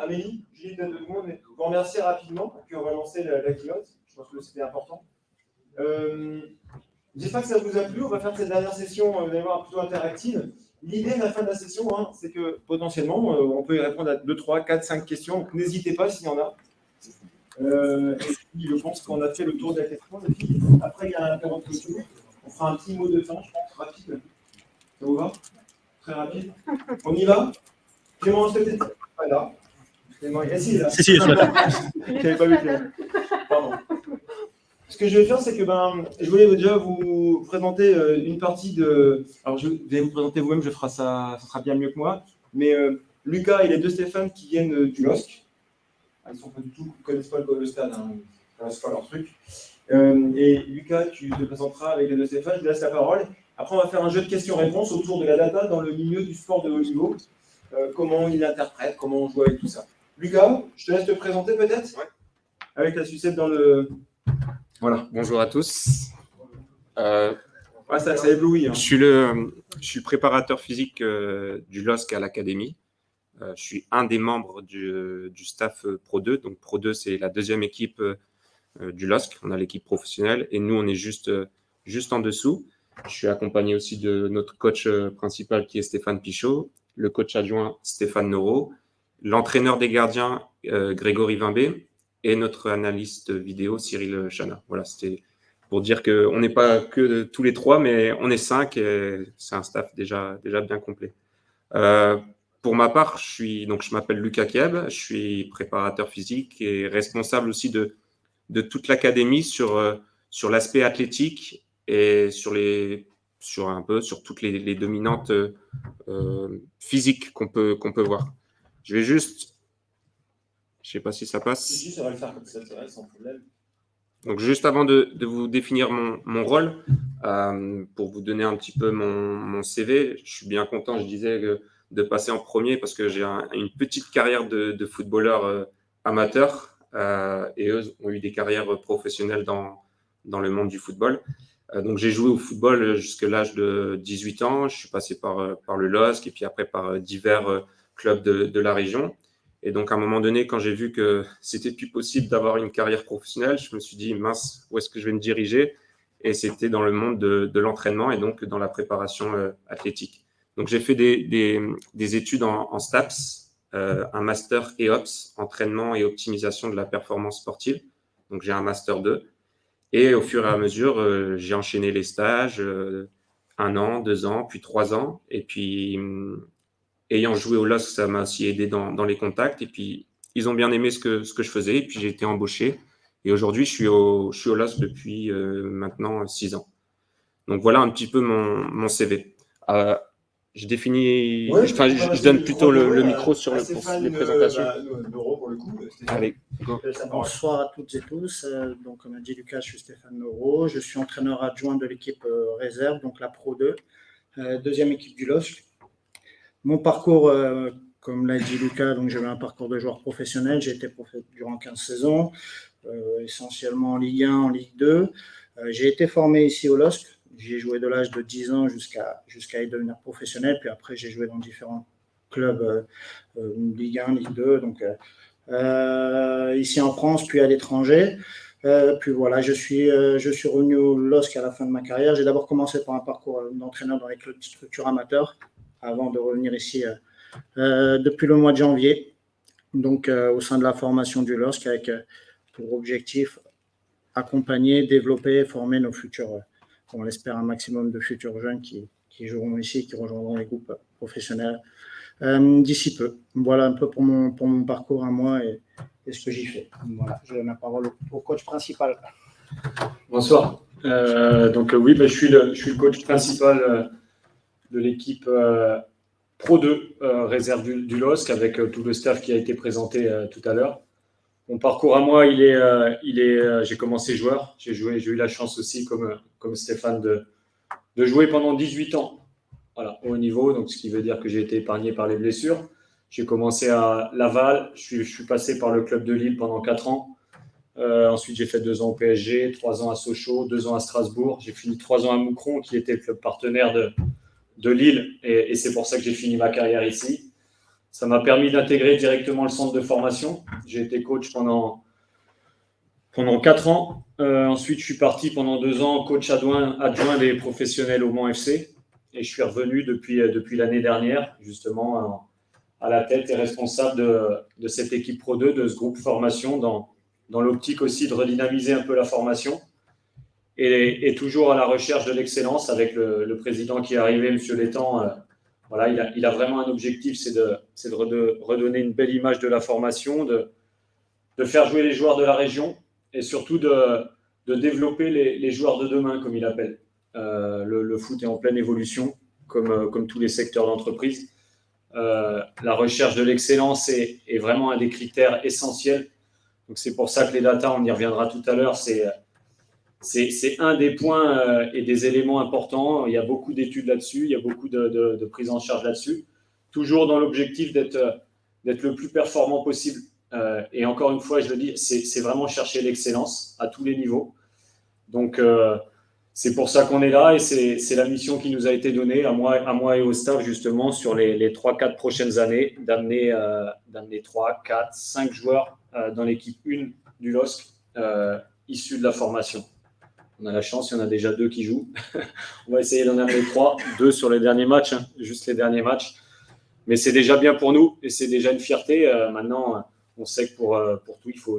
Amélie, Julie, de tout le monde, vous remercier rapidement, puis on va lancer la keynote. Je pense que c'était important. J'espère que ça vous a plu. On va faire cette dernière session, vous allez voir, plutôt interactive. L'idée de la fin de la session, c'est que potentiellement, on peut y répondre à 2, 3, 4, 5 questions. Donc n'hésitez pas s'il y en a. Et puis, je pense qu'on a fait le tour de la question. Et puis, après, il y a un interrompre clôture. On fera un petit mot de fin, je pense, rapide. Ça vous va? Très rapide. On y va? Clément, est-ce que tu es pas là? Clément, il est là. Si, je suis là. Je n'avais pas vu Clément. Pardon. Ce que je vais faire, c'est que je voulais déjà vous présenter une partie de. Alors, vous allez vous présenter vous-même, je ferai ça sera bien mieux que moi. Mais Lucas et les 2 Stéphane qui viennent du LOSC. Ils ne sont pas du tout, ils ne connaissent pas le stade, c'est pas leur truc. Et Lucas, tu te présenteras avec les 2 Stéphane, je te laisse la parole. Après, on va faire un jeu de questions-réponses autour de la data dans le milieu du sport de haut niveau. Comment il l'interprète, comment on joue avec tout ça. Lucas, je te laisse te présenter peut-être. Ouais. Avec la sucette dans le. Voilà. Bonjour à tous. Ça éblouit. Je suis préparateur physique du LOSC à l'Académie. Je suis un des membres du staff Pro 2. Donc Pro 2, c'est la 2e équipe du LOSC. On a l'équipe professionnelle et nous, on est juste en dessous. Je suis accompagné aussi de notre coach principal qui est Stéphane Pichot, le coach adjoint Stéphane Noro, l'entraîneur des gardiens Grégory Vimbé et notre analyste vidéo Cyril Chana. Voilà, c'était pour dire qu'on n'est pas que tous les 3, mais on est 5 et c'est un staff déjà bien complet. Pour ma part, je m'appelle Lucas Kieb, je suis préparateur physique et responsable aussi de toute l'académie sur l'aspect athlétique et sur toutes les dominantes physiques qu'on peut voir. Je vais juste, je sais pas si ça passe. Si, ça va le faire comme ça, sans problème. Donc juste avant de vous définir mon rôle, pour vous donner un petit peu mon CV, je suis bien content, je disais, de passer en premier parce que j'ai une petite carrière de footballeur amateur et eux ont eu des carrières professionnelles dans le monde du football. Donc j'ai joué au football jusqu'à l'âge de 18 ans, je suis passé par le LOSC et puis après par divers clubs de la région. Et donc, à un moment donné, quand j'ai vu que c'était plus possible d'avoir une carrière professionnelle, je me suis dit, mince, où est-ce que je vais me diriger? Et c'était dans le monde de l'entraînement et donc dans la préparation athlétique. Donc, j'ai fait des études en STAPS, un master EOPS, entraînement et optimisation de la performance sportive. Donc, j'ai un master 2. Et au fur et à mesure, j'ai enchaîné les stages, 1 an, 2 ans, puis 3 ans. Et puis, ayant joué au LOSC, ça m'a aussi aidé dans les contacts. Et puis, ils ont bien aimé ce que je faisais. Et puis, j'ai été embauché. Et aujourd'hui, je suis au LOSC depuis maintenant 6 ans. Donc, voilà un petit peu mon CV. Je définis... Ouais, je donne plutôt le micro pour les présentations. Noro, pour le coup. Allez, go. Bonsoir à toutes et tous. Donc, comme a dit Lucas, je suis Stéphane Noro. Je suis entraîneur adjoint de l'équipe réserve, donc la Pro 2, 2e équipe du LOSC. Mon parcours, comme l'a dit Lucas, donc j'ai eu un parcours de joueur professionnel. J'ai été durant 15 saisons, essentiellement en Ligue 1, en Ligue 2. J'ai été formé ici au LOSC. J'ai joué de l'âge de 10 ans jusqu'à y devenir professionnel. Puis après, j'ai joué dans différents clubs, Ligue 1, Ligue 2. Donc, ici en France, puis à l'étranger. Puis voilà, je suis revenu au LOSC à la fin de ma carrière. J'ai d'abord commencé par un parcours d'entraîneur dans les clubs de structure amateur avant de revenir ici depuis le mois de janvier, donc au sein de la formation du LOSC avec pour objectif accompagner, développer, former nos futurs, on l'espère un maximum de futurs jeunes qui joueront ici, qui rejoindront les groupes professionnels d'ici peu. Voilà un peu pour mon parcours à moi et ce que j'y fais. Voilà, je donne la parole au coach principal. Bonsoir. Oui, je suis le coach principal de l'équipe Pro 2 réserve du LOSC avec tout le staff qui a été présenté tout à l'heure. Mon parcours à moi, j'ai commencé joueur. J'ai eu la chance aussi, comme Stéphane, de jouer pendant 18 ans. Voilà, au haut niveau, donc ce qui veut dire que j'ai été épargné par les blessures. J'ai commencé à Laval, je suis passé par le club de Lille pendant 4 ans. Ensuite, j'ai fait 2 ans au PSG, 3 ans à Sochaux, 2 ans à Strasbourg. J'ai fini 3 ans à Moucron, qui était le club partenaire de Lille, et c'est pour ça que j'ai fini ma carrière ici. Ça m'a permis d'intégrer directement le centre de formation. J'ai été coach pendant 4 ans. Ensuite, je suis parti pendant 2 ans coach adjoint des professionnels au Mans FC. Et je suis revenu depuis l'année dernière, justement, à la tête et responsable de cette équipe Pro 2, de ce groupe formation, dans l'optique aussi de redynamiser un peu la formation. Et toujours à la recherche de l'excellence avec le président qui est arrivé, M. Létang. Voilà, il a vraiment un objectif, c'est de redonner une belle image de la formation, de faire jouer les joueurs de la région et surtout de développer les joueurs de demain, comme il appelle. Le foot est en pleine évolution, comme tous les secteurs d'entreprise. La recherche de l'excellence est vraiment un des critères essentiels. Donc c'est pour ça que les data, on y reviendra tout à l'heure, c'est un des points et des éléments importants. Il y a beaucoup d'études là-dessus, il y a beaucoup de prise en charge là-dessus. Toujours dans l'objectif d'être le plus performant possible. Et encore une fois, je le dis, c'est vraiment chercher l'excellence à tous les niveaux. Donc, c'est pour ça qu'on est là et c'est la mission qui nous a été donnée à moi et au staff, justement, sur les 3-4 prochaines années, d'amener 3, 4, 5 joueurs dans l'équipe 1 du LOSC issus de la formation. On a la chance, il y en a déjà 2 qui jouent. On va essayer d'en amener 3, 2 sur les derniers matchs, juste les derniers matchs. Mais c'est déjà bien pour nous et c'est déjà une fierté. Maintenant, on sait que pour tout, il faut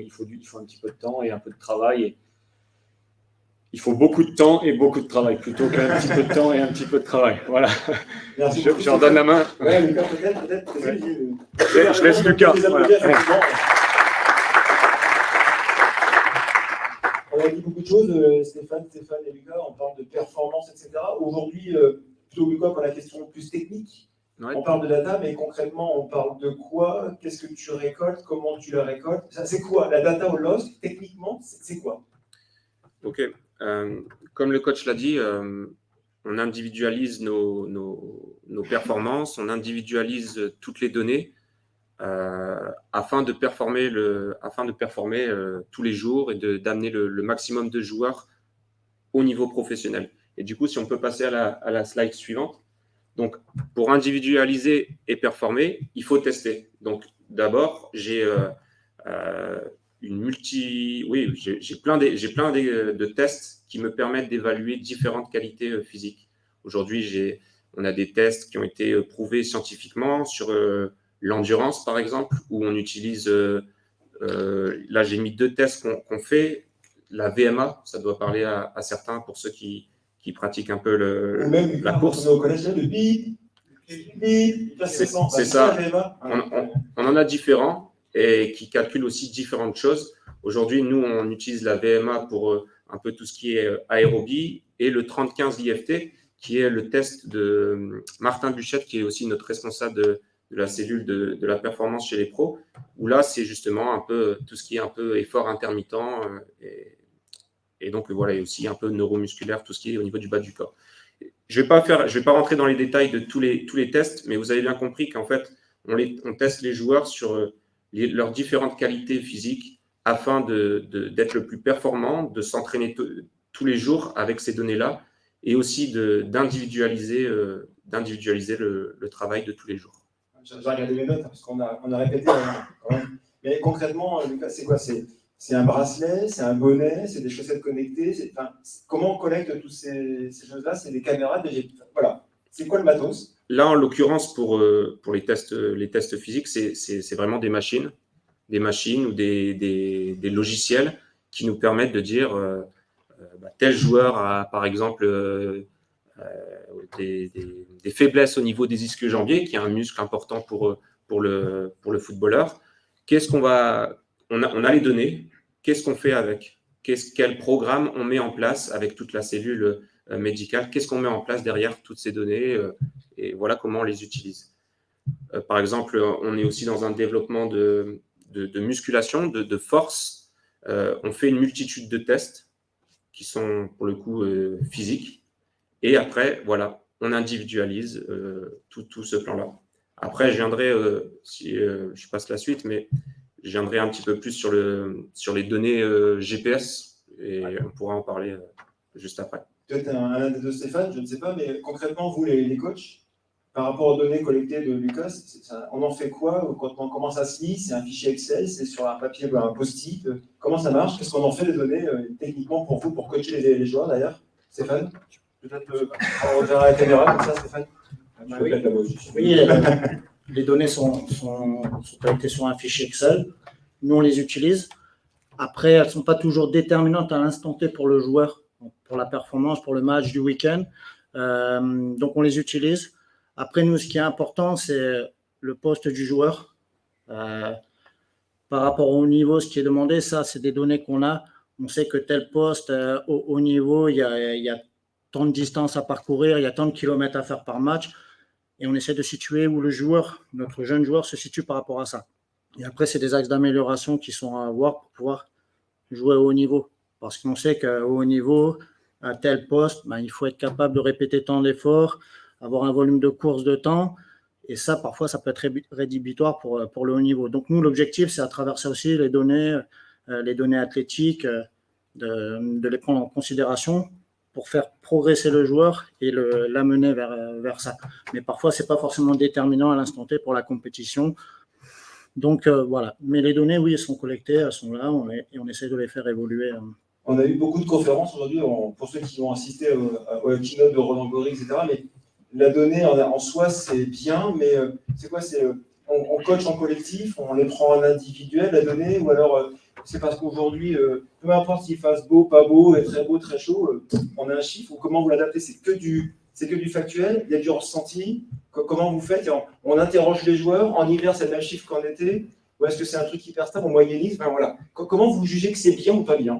un petit peu de temps et un peu de travail. Et il faut beaucoup de temps et beaucoup de travail, plutôt qu'un petit peu de temps et un petit peu de travail. Voilà. Je redonne la main. Ouais, Lucas, peut-être. Ouais. Je laisse Lucas. Voilà. On a dit beaucoup de choses, Stéphane et Lucas, on parle de performance, etc. Aujourd'hui, plutôt Lucas, pour la question plus technique, Ouais. on parle de data, mais concrètement, on parle de quoi? Qu'est-ce que tu récoltes? Comment tu la récoltes? C'est quoi? La data au LOSC, techniquement, c'est quoi? Ok. Comme le coach l'a dit, on individualise nos performances, on individualise toutes les données afin de performer tous les jours et d'amener le maximum de joueurs au niveau professionnel. Et du coup, si on peut passer à la slide suivante. Donc, pour individualiser et performer, il faut tester. Donc, d'abord, j'ai plein de tests qui me permettent d'évaluer différentes qualités physiques. Aujourd'hui, on a des tests qui ont été prouvés scientifiquement sur l'endurance, par exemple, où on utilise, là j'ai mis 2 tests qu'on fait, la VMA, ça doit parler à certains pour ceux qui pratiquent un peu la course. Au collège, le bip, c'est ça. On en a différents et qui calculent aussi différentes choses. Aujourd'hui, nous, on utilise la VMA pour un peu tout ce qui est aérobie et le 30-15 IFT, qui est le test de Martin Buchette, qui est aussi notre responsable de la cellule de la performance chez les pros, où là, c'est justement un peu tout ce qui est un peu effort intermittent et donc voilà, il y a aussi un peu neuromusculaire, tout ce qui est au niveau du bas du corps. Je vais pas rentrer dans les détails de tous les tests, mais vous avez bien compris qu'en fait, on teste les joueurs sur leurs différentes qualités physiques afin d'être le plus performant, de s'entraîner tous les jours avec ces données-là et aussi d'individualiser le travail de tous les jours. J'ai regardé mes notes parce qu'on a répété quand même. Mais concrètement, Lucas, c'est quoi? C'est un bracelet, c'est un bonnet, c'est des chaussettes connectées. Comment on connecte toutes ces choses-là? C'est des caméras, voilà. C'est quoi le matos? Là, en l'occurrence, pour les tests physiques, c'est vraiment des machines ou des logiciels qui nous permettent de dire tel joueur a, par exemple, des faiblesses au niveau des ischio-jambiers, qui est un muscle important pour le footballeur. On a les données, qu'est-ce qu'on fait avec? Quel programme on met en place avec toute la cellule médicale? Qu'est-ce qu'on met en place derrière toutes ces données? Et voilà comment on les utilise. Par exemple, on est aussi dans un développement de musculation, de force. On fait une multitude de tests qui sont pour le coup physiques. Et après, voilà, on individualise tout ce plan-là. Après, je viendrai, si je passe la suite, mais je viendrai un petit peu plus sur les données GPS et on pourra en parler juste après. Peut-être un des deux Stéphane, je ne sais pas, mais concrètement, vous, les coachs, par rapport aux données collectées de Lucas, on en fait quoi quand on commence à se lire? C'est un fichier Excel, c'est sur un papier, un post-it. Comment ça marche? Qu'est-ce qu'on en fait des données techniquement pour vous, pour coacher les joueurs d'ailleurs? Stéphane? Peut-être on verra à la caméra comme ça, Stéphane. Oui, les données sont collectées sur un fichier Excel. Nous, on les utilise. Après, elles ne sont pas toujours déterminantes à l'instant T pour le joueur, pour la performance, pour le match du week-end. Donc, on les utilise. Après, nous, ce qui est important, c'est le poste du joueur. Par rapport au niveau, ce qui est demandé, ça, c'est des données qu'on a. On sait que tel poste, au haut niveau, il y a tant de distance à parcourir, il y a tant de kilomètres à faire par match. Et on essaie de situer où le joueur, notre jeune joueur, se situe par rapport à ça. Et après, c'est des axes d'amélioration qui sont à avoir pour pouvoir jouer au haut niveau. Parce qu'on sait qu'au haut niveau, à tel poste, il faut être capable de répéter tant d'efforts, avoir un volume de course de temps. Et ça, parfois, ça peut être rédhibitoire pour le haut niveau. Donc, nous, l'objectif, c'est à travers ça aussi les données athlétiques, de les prendre en considération pour faire progresser le joueur et l'amener vers ça. Mais parfois, ce n'est pas forcément déterminant à l'instant T pour la compétition. Donc, voilà. Mais les données, oui, elles sont collectées, elles sont là, et on essaie de les faire évoluer. On a eu beaucoup de conférences aujourd'hui, pour ceux qui ont assisté au keynote de Roland Gaury, etc. Mais la donnée en soi, c'est bien, mais c'est quoi? On coach en collectif, on les prend en individuel, la donnée, ou alors c'est parce qu'aujourd'hui, peu importe s'il fasse beau, pas beau, très beau, très chaud, on a un chiffre, ou comment vous l'adaptez? C'est que du factuel, il y a du ressenti. Comment vous faites? On interroge les joueurs, en hiver, c'est le même chiffre qu'en été, ou est-ce que c'est un truc hyper stable, on moyennise? Voilà. Comment vous jugez que c'est bien ou pas bien?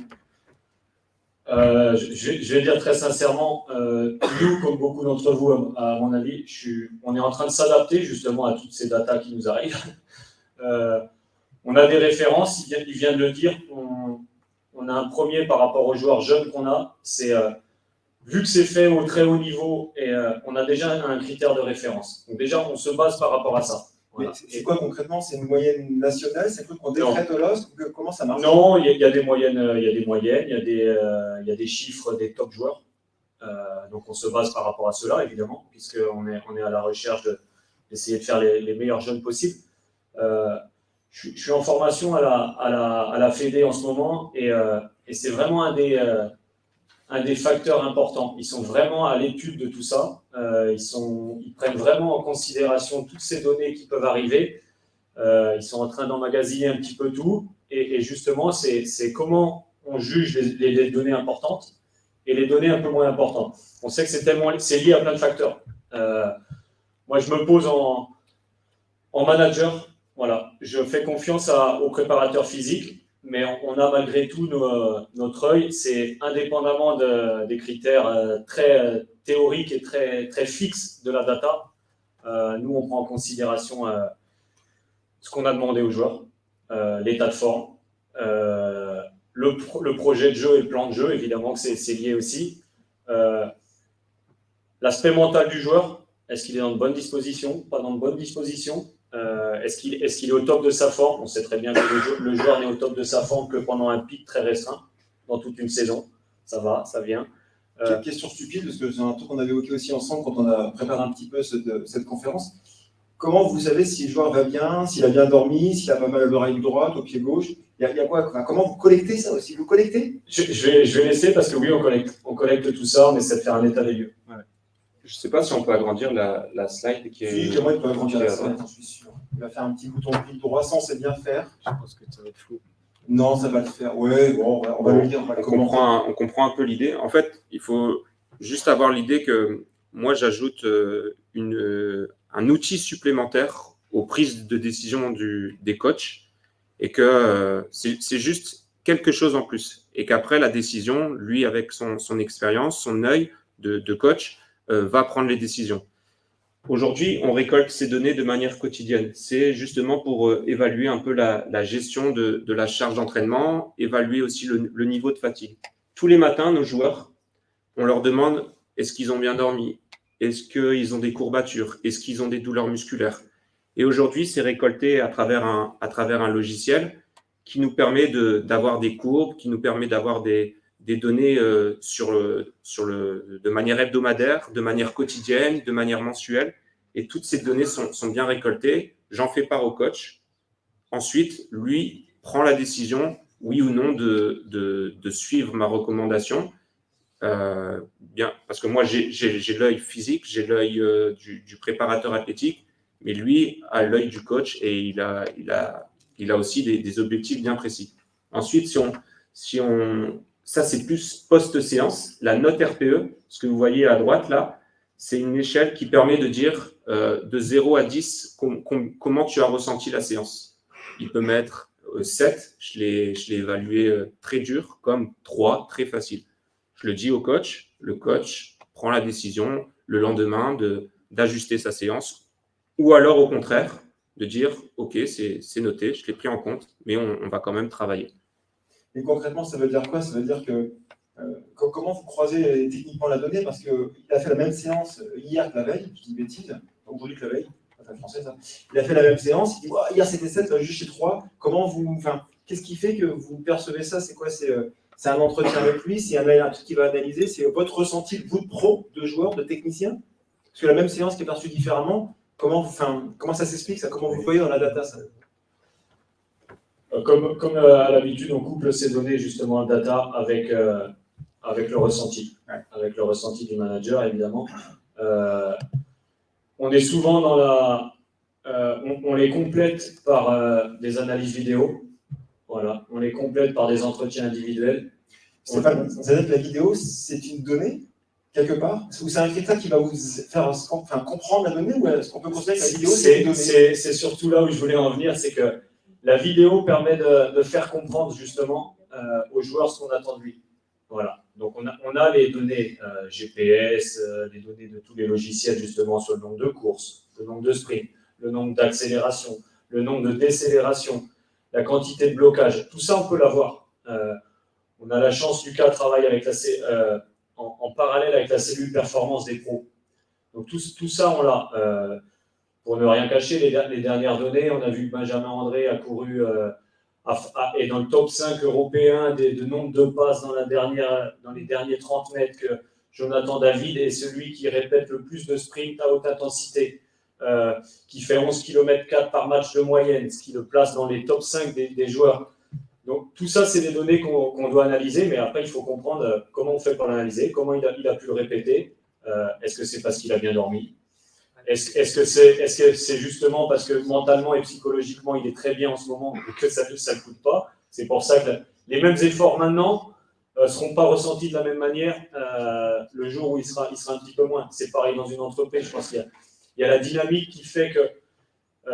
Je vais dire très sincèrement, nous, comme beaucoup d'entre vous, à mon avis, on est en train de s'adapter justement à toutes ces datas qui nous arrivent. On a des références, il vient de le dire, on a un premier par rapport aux joueurs jeunes qu'on a, c'est vu que c'est fait au très haut niveau, et on a déjà un critère de référence. Donc déjà, on se base par rapport à ça. Voilà. C'est quoi concrètement? C'est une moyenne nationale? C'est quoi qu'on décrète au LOSC? Comment ça marche? Non, il y a des moyennes, il y a des chiffres des top joueurs. Donc on se base par rapport à cela, évidemment, puisqu'on est à la recherche d'essayer de faire les meilleurs jeunes possibles. Je suis en formation à la Fédé en ce moment, et c'est vraiment un des facteurs importants. Ils sont vraiment à l'étude de tout ça. Ils prennent vraiment en considération toutes ces données qui peuvent arriver. Ils sont en train d'emmagasiner un petit peu tout. Et justement, c'est comment on juge les données importantes et les données un peu moins importantes. On sait que c'est lié à plein de facteurs. Moi, je me pose en manager. Voilà. Je fais confiance aux préparateurs physiques. Mais on a malgré tout notre œil, c'est indépendamment des critères très théoriques et très, très fixes de la data. Nous, on prend en considération ce qu'on a demandé aux joueurs, l'état de forme, le projet de jeu et le plan de jeu, évidemment que c'est lié aussi. L'aspect mental du joueur, est-ce qu'il est dans de bonnes dispositions, pas dans de bonnes dispositions? Est-ce qu'il est au top de sa forme? On sait très bien que le joueur n'est au top de sa forme que pendant un pic très restreint, dans toute une saison. Ça va, ça vient. Question stupide, parce que c'est un truc qu'on avait évoqué aussi ensemble quand on a préparé un petit peu cette conférence. Comment vous savez si le joueur va bien, s'il a bien dormi, s'il a pas mal à l'oreille droite, au pied gauche? Il y a quoi? Comment vous collectez ça aussi? Vous collectez? Je vais laisser, parce que oui, on collecte tout ça, on essaie de faire un état des lieux. Ouais. Je ne sais pas si on peut agrandir la slide qui est. Si, j'aimerais qu'il peut agrandir la slide, j'en suis sûr. Il va faire un petit bouton clic droit, sans c'est bien faire. Je pense que ça va être flou. Non, ça va le faire. Ouais, bon, on va le lire. On comprend un peu l'idée. En fait, il faut juste avoir l'idée que moi, j'ajoute un outil supplémentaire aux prises de décision des coachs et que c'est juste quelque chose en plus. Et qu'après, la décision, lui, avec son expérience, son œil de coach, va prendre les décisions. Aujourd'hui, on récolte ces données de manière quotidienne. C'est justement pour évaluer un peu la gestion de la charge d'entraînement, évaluer aussi le niveau de fatigue. Tous les matins, nos joueurs, on leur demande est-ce qu'ils ont bien dormi? Est-ce qu'ils ont des courbatures? Est-ce qu'ils ont des douleurs musculaires? Et aujourd'hui, c'est récolté à travers un logiciel qui nous permet d'avoir des courbes, qui nous permet d'avoir des données de manière hebdomadaire, de manière quotidienne, de manière mensuelle, et toutes ces données sont bien récoltées. J'en fais part au coach. Ensuite, lui prend la décision, oui ou non, de suivre ma recommandation. Bien, parce que moi, j'ai l'œil physique, j'ai l'œil du préparateur athlétique, mais lui a l'œil du coach et il a aussi des objectifs bien précis. Ensuite, ça, c'est plus post-séance. La note RPE, ce que vous voyez à droite, là, c'est une échelle qui permet de dire de 0 à 10 comment tu as ressenti la séance. Il peut mettre 7, je l'ai évalué très dur, comme 3, très facile. Je le dis au coach, le coach prend la décision le lendemain d'ajuster sa séance, ou alors au contraire, de dire « Ok, c'est noté, je l'ai pris en compte, mais on va quand même travailler ». Et concrètement, ça veut dire quoi? Ça veut dire que comment vous croisez techniquement la donnée? Parce qu'il a fait la même séance hier que la veille, je dis bêtise, aujourd'hui que la veille, enfin français ça. Il a fait la même séance, il dit hier c'était 7, là juste chez 3. Qu'est-ce qui fait que vous percevez ça? C'est quoi? C'est un entretien avec lui, c'est un truc qui va analyser, c'est votre ressenti, vous de pro, de joueur, de technicien? Parce que la même séance qui est perçue différemment, comment ça s'explique ça? Comment vous le voyez dans la data ça? Comme à l'habitude, on couple ces données justement data avec le ressenti, avec le ressenti du manager évidemment. On est souvent dans on les complète par des analyses vidéo, voilà. On les complète par des entretiens individuels. Stéphane, ça veut dire que la vidéo, c'est une donnée quelque part? Ou c'est un critère qui va vous faire comprendre la donnée, ou est-ce qu'on peut considérer que la vidéo, c'est une donnée? C'est surtout là où je voulais en venir, c'est que la vidéo permet de faire comprendre justement aux joueurs ce qu'on attend de lui. Voilà. Donc on a les données GPS, les données de tous les logiciels justement sur le nombre de courses, le nombre de sprints, le nombre d'accélérations, le nombre de décélérations, la quantité de blocage. Tout ça, on peut l'avoir. On a la chance, Lucas travaille avec en parallèle avec la cellule performance des pros. Donc tout ça, on l'a. Pour ne rien cacher, les dernières données, on a vu que Benjamin André a couru est dans le top 5 européen de nombre de passes dans les derniers 30 mètres, que Jonathan David est celui qui répète le plus de sprints à haute intensité, qui fait 11 km 4 par match de moyenne, ce qui le place dans les top 5 des joueurs. Donc tout ça, c'est des données qu'on doit analyser, mais après, il faut comprendre comment on fait pour l'analyser, comment il a pu le répéter. Est-ce que c'est parce qu'il a bien dormi? Est-ce que c'est justement parce que mentalement et psychologiquement, il est très bien en ce moment et que ça ne coûte pas? C'est pour ça que les mêmes efforts maintenant ne seront pas ressentis de la même manière le jour où il sera un petit peu moins. C'est pareil dans une entreprise. Je pense qu'il y a la dynamique qui fait que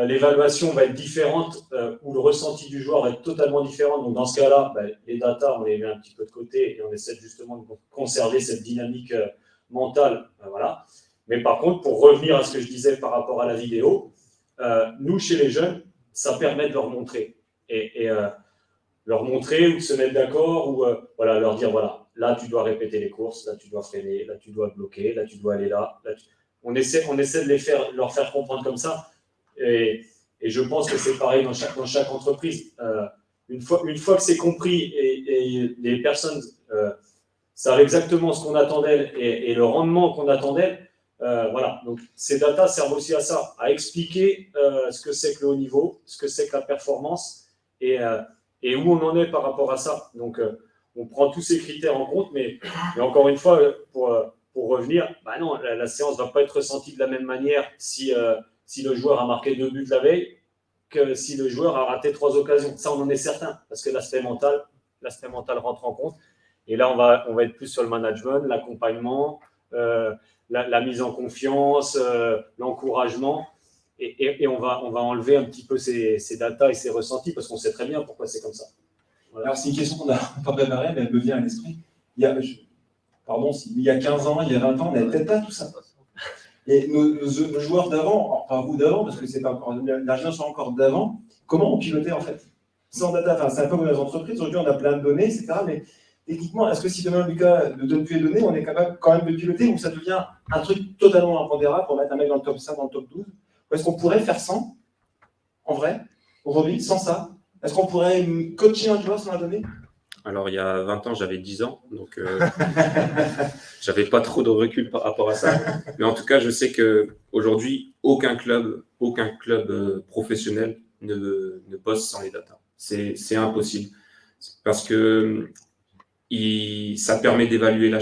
l'évaluation va être différente ou le ressenti du joueur va être totalement différent. Donc dans ce cas-là, les datas, on les met un petit peu de côté et on essaie justement de conserver cette dynamique mentale. Voilà. Mais par contre, pour revenir à ce que je disais par rapport à la vidéo, nous, chez les jeunes, ça permet de leur montrer. Et leur montrer ou de se mettre d'accord, ou leur dire, voilà, là, tu dois répéter les courses, là, tu dois freiner, là, tu dois bloquer, là, tu dois aller là. On essaie de leur faire comprendre comme ça. Et je pense que c'est pareil dans chaque entreprise. Une fois que c'est compris et les personnes savent exactement ce qu'on attend d'elles et le rendement qu'on attend d'elles, voilà, donc ces datas servent aussi à ça, à expliquer ce que c'est que le haut niveau, ce que c'est que la performance et où on en est par rapport à ça. Donc, on prend tous ces critères en compte, mais encore une fois, pour revenir, non, la séance ne va pas être ressentie de la même manière si le joueur a marqué 2 buts la veille que si le joueur a raté 3 occasions. Ça, on en est certain, parce que l'aspect mental rentre en compte. Et là, on va être plus sur le management, l'accompagnement, la mise en confiance, l'encouragement, et on va enlever un petit peu ces datas et ces ressentis, parce qu'on sait très bien pourquoi c'est comme ça. Voilà. Alors, c'est une question qu'on n'a pas préparée, mais elle me vient à l'esprit. Il y a 15 ans, il y a 20 ans, on n'avait peut-être pas tout ça. Et nos joueurs d'avant, pas vous d'avant, parce que c'est pas encore, la génération encore d'avant, comment on pilotait en fait? Sans data, c'est un peu comme les entreprises, aujourd'hui on a plein de données, etc. Mais techniquement, est-ce que si demain Lucas ne donne plus les données, on est capable quand même de piloter, ou ça devient un truc totalement impondérable pour mettre un mec dans le top 5, dans le top 12? Ou est-ce qu'on pourrait faire sans, en vrai, aujourd'hui, sans ça? Est-ce qu'on pourrait coacher un joueur sans la donnée? Alors, il y a 20 ans, j'avais 10 ans, donc j'avais pas trop de recul par rapport à ça. Mais en tout cas, je sais qu'aujourd'hui, aucun club professionnel ne bosse sans les data. C'est impossible. Parce que ça permet d'évaluer la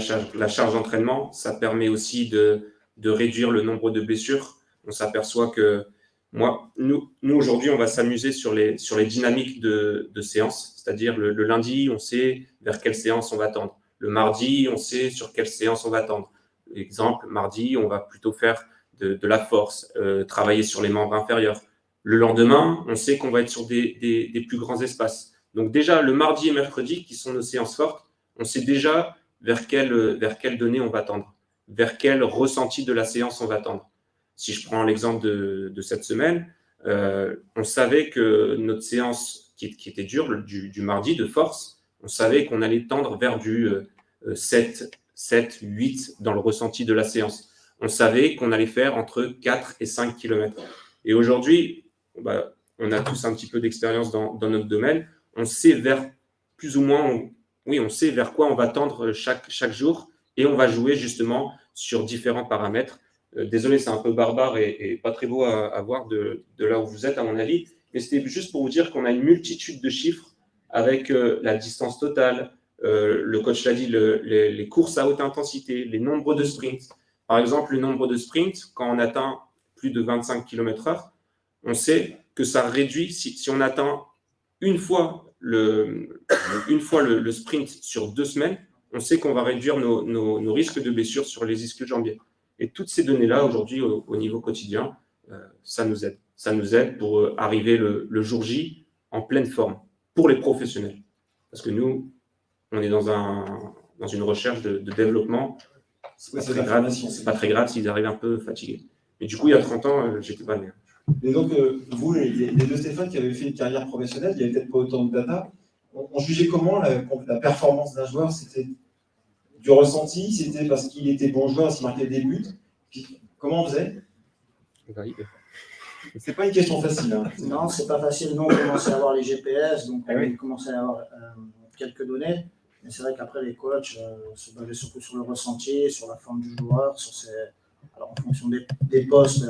charge d'entraînement, ça permet aussi de réduire le nombre de blessures. On s'aperçoit que nous aujourd'hui, on va s'amuser sur les dynamiques de séance, c'est-à-dire le lundi, on sait vers quelle séance on va tendre. Le mardi, on sait sur quelle séance on va tendre. Exemple, mardi, on va plutôt faire de la force, travailler sur les membres inférieurs. Le lendemain, on sait qu'on va être sur des plus grands espaces. Donc déjà, le mardi et mercredi, qui sont nos séances fortes, on sait déjà vers quelle donnée on va tendre, vers quel ressenti de la séance on va tendre. Si je prends l'exemple de cette semaine, on savait que notre séance qui était dure, du mardi de force, on savait qu'on allait tendre vers du 7, 8 dans le ressenti de la séance. On savait qu'on allait faire entre 4 et 5 km. Et aujourd'hui, on a tous un petit peu d'expérience dans notre domaine. On sait vers plus ou moins, on sait vers quoi on va tendre chaque jour et on va jouer justement sur différents paramètres. Désolé, c'est un peu barbare et pas très beau à voir de là où vous êtes, à mon avis, mais c'était juste pour vous dire qu'on a une multitude de chiffres avec la distance totale, le coach l'a dit, les courses à haute intensité, les nombres de sprints. Par exemple, le nombre de sprints, quand on atteint plus de 25 km/h, on sait que ça réduit, si on atteint une fois le sprint sur 2 semaines, on sait qu'on va réduire nos risques de blessures sur les ischio-jambiers. Et toutes ces données-là, aujourd'hui, au niveau quotidien, ça nous aide. Ça nous aide pour arriver le jour J en pleine forme, pour les professionnels. Parce que nous, on est dans une recherche de développement. C'est pas très grave s'ils arrivent un peu fatigués. Mais du coup, il y a 30 ans, j'étais pas né. Et donc, vous, les deux Stéphane qui avaient fait une carrière professionnelle, il n'y avait peut-être pas autant de data. On jugeait comment la performance d'un joueur? C'était du ressenti? C'était parce qu'il était bon joueur, s'il marquait des buts? Puis, comment on faisait? C'est pas une question facile. Hein. Non, c'est pas facile. Nous, on commençait à avoir les GPS, donc on commençait à avoir quelques données. Mais c'est vrai qu'après, les coachs se basaient surtout sur le ressenti, sur la forme du joueur, alors, en fonction des postes,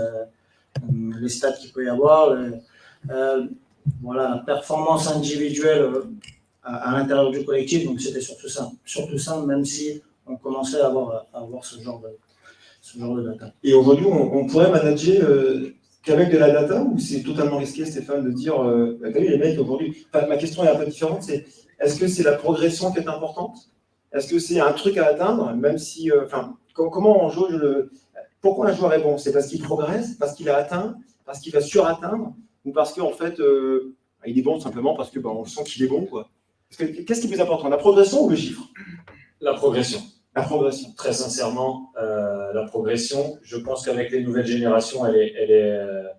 les stats qu'il peut y avoir. Voilà, la performance individuelle à l'intérieur du collectif, donc c'était surtout ça, même si on commençait à avoir ce genre de data. Et aujourd'hui, on pourrait manager qu'avec de la data, ou c'est totalement risqué, Stéphane, de dire t'as vu les mecs aujourd'hui, ma question est un peu différente, c'est est-ce que c'est la progression qui est importante? Est-ce que c'est un truc à atteindre, même si, comment on jauge pourquoi un joueur est bon? C'est parce qu'il progresse, parce qu'il a atteint, parce qu'il va suratteindre, ou parce qu'en fait, il est bon simplement parce que on sent qu'il est bon, quoi. Qu'est-ce qui est plus important, la progression ou le chiffre? La progression. La progression. Très sincèrement, la progression, je pense qu'avec les nouvelles générations, elle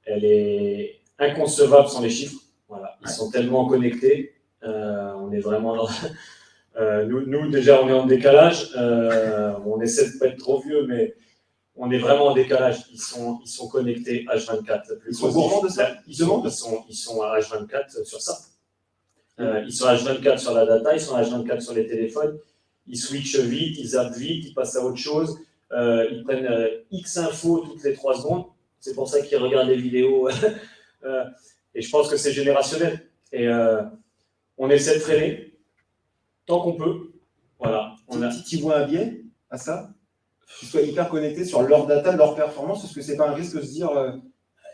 est inconcevable sans les chiffres. Voilà. Ils sont tellement connectés. On est vraiment dans... nous, déjà, on est en décalage. On essaie de ne pas être trop vieux, mais on est vraiment en décalage. Ils sont connectés H24. Ils sont gourmands de ça? Ils sont à H24 sur ça. Ils sont H24 sur la data, ils sont H24 sur les téléphones. Ils switchent vite, ils zappent vite, ils passent à autre chose. Ils prennent X infos toutes les 3 secondes. C'est pour ça qu'ils regardent les vidéos. Et je pense que c'est générationnel. Et on essaie de freiner tant qu'on peut. Voilà. Tu vois un biais à ça? Qu'ils soient hyper connectés sur leur data, leur performance, parce que c'est pas un risque de se dire